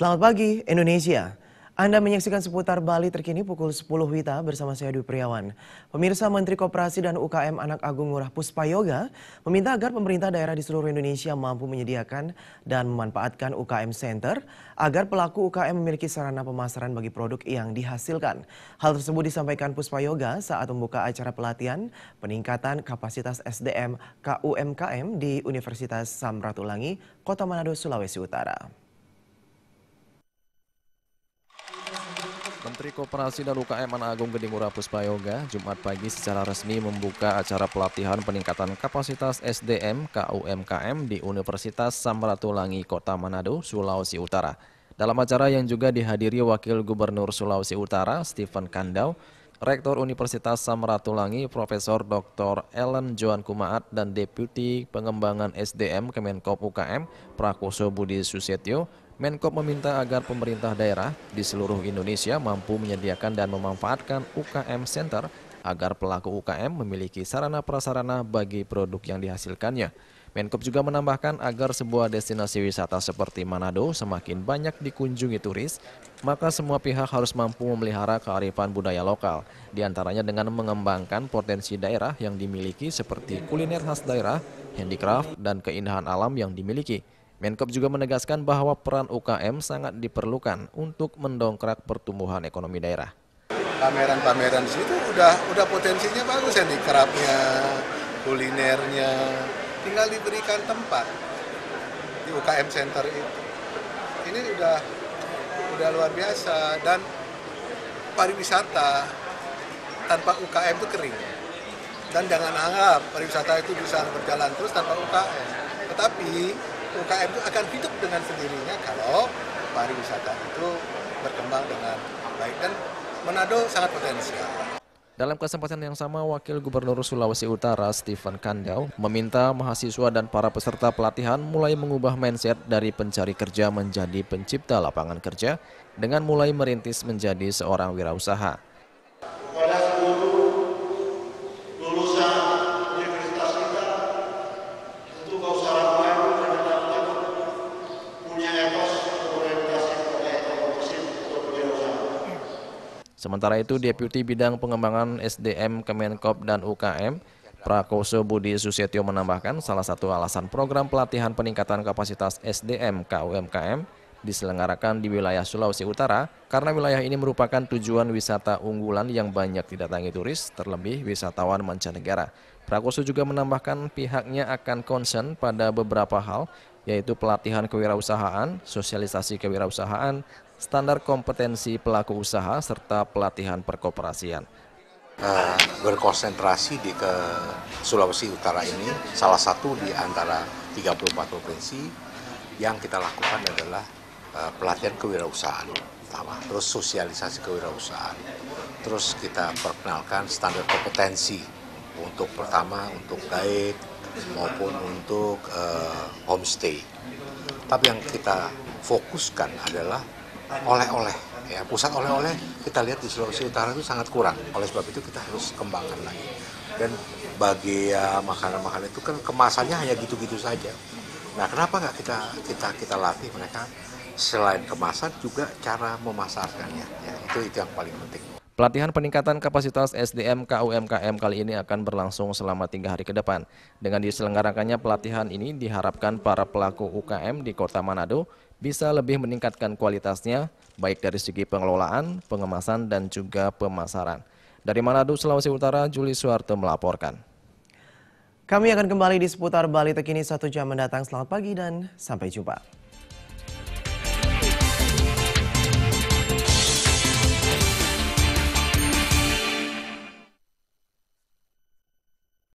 Selamat pagi Indonesia. Anda menyaksikan seputar Bali terkini pukul 10 WITA bersama saya Dwi Priawan. Pemirsa, Menteri Koperasi dan UKM Anak Agung Ngurah Puspayoga meminta agar pemerintah daerah di seluruh Indonesia mampu menyediakan dan memanfaatkan UKM Center agar pelaku UKM memiliki sarana pemasaran bagi produk yang dihasilkan. Hal tersebut disampaikan Puspayoga saat membuka acara pelatihan peningkatan kapasitas SDM KUMKM di Universitas Samratulangi, Kota Manado, Sulawesi Utara. Menteri Koperasi dan UKM Anak Agung Gede Ngurah Puspayoga Jumat pagi secara resmi membuka acara pelatihan peningkatan kapasitas SDM KUMKM di Universitas Samratulangi, Kota Manado, Sulawesi Utara. Dalam acara yang juga dihadiri Wakil Gubernur Sulawesi Utara, Stephen Kandau, Rektor Universitas Samratulangi, Profesor Dr. Ellen Joan Kumaat, dan Deputi Pengembangan SDM Kemenkop UKM, Prakoso Budi Susetyo, Menkop meminta agar pemerintah daerah di seluruh Indonesia mampu menyediakan dan memanfaatkan UKM Center agar pelaku UKM memiliki sarana prasarana bagi produk yang dihasilkannya. Menkop juga menambahkan agar sebuah destinasi wisata seperti Manado semakin banyak dikunjungi turis, maka semua pihak harus mampu memelihara kearifan budaya lokal, diantaranya dengan mengembangkan potensi daerah yang dimiliki seperti kuliner khas daerah, handicraft, dan keindahan alam yang dimiliki. Menkop juga menegaskan bahwa peran UKM sangat diperlukan untuk mendongkrak pertumbuhan ekonomi daerah. Pameran-pameran situ udah potensinya bagus, handicraftnya, kulinernya, tinggal diberikan tempat di UKM Center itu. Ini udah luar biasa, dan pariwisata tanpa UKM itu kering. Dan jangan anggap pariwisata itu bisa berjalan terus tanpa UKM. Tetapi UKM itu akan hidup dengan sendirinya kalau pariwisata itu berkembang dengan baik, dan Manado sangat potensial. Dalam kesempatan yang sama, Wakil Gubernur Sulawesi Utara Stephen Kandau meminta mahasiswa dan para peserta pelatihan mulai mengubah mindset dari pencari kerja menjadi pencipta lapangan kerja dengan mulai merintis menjadi seorang wirausaha. Pada seluruh lulusan universitas kita, tentu keusahaan Sementara itu, Deputi Bidang Pengembangan SDM Kemenkop dan UKM, Prakoso Budi Susetyo menambahkan salah satu alasan program pelatihan peningkatan kapasitas SDM KUMKM diselenggarakan di wilayah Sulawesi Utara karena wilayah ini merupakan tujuan wisata unggulan yang banyak didatangi turis, terlebih wisatawan mancanegara. Prakoso juga menambahkan pihaknya akan concern pada beberapa hal, yaitu pelatihan kewirausahaan, sosialisasi kewirausahaan, standar kompetensi pelaku usaha, serta pelatihan perkoperasian. Berkonsentrasi di ke Sulawesi Utara ini, salah satu di antara 34 provinsi yang kita lakukan adalah pelatihan kewirausahaan, terus sosialisasi kewirausahaan, terus kita perkenalkan standar kompetensi untuk pertama untuk guide maupun untuk homestay. Tapi yang kita fokuskan adalah oleh-oleh, ya, pusat oleh-oleh kita lihat di Sulawesi Utara itu sangat kurang. Oleh sebab itu kita harus kembangkan lagi. Dan bagi makanan-makanan itu kan kemasannya hanya gitu-gitu saja. Nah, kenapa nggak kita latih mereka selain kemasan juga cara memasarkannya? Ya, itu yang paling penting. Pelatihan peningkatan kapasitas SDM KUMKM kali ini akan berlangsung selama 3 hari ke depan. Dengan diselenggarakannya pelatihan ini diharapkan para pelaku UKM di Kota Manado bisa lebih meningkatkan kualitasnya, baik dari segi pengelolaan, pengemasan, dan juga pemasaran. Dari Manado, Sulawesi Utara, Juli Suharto melaporkan. Kami akan kembali di seputar Bali terkini 1 jam mendatang. Selamat pagi dan sampai jumpa.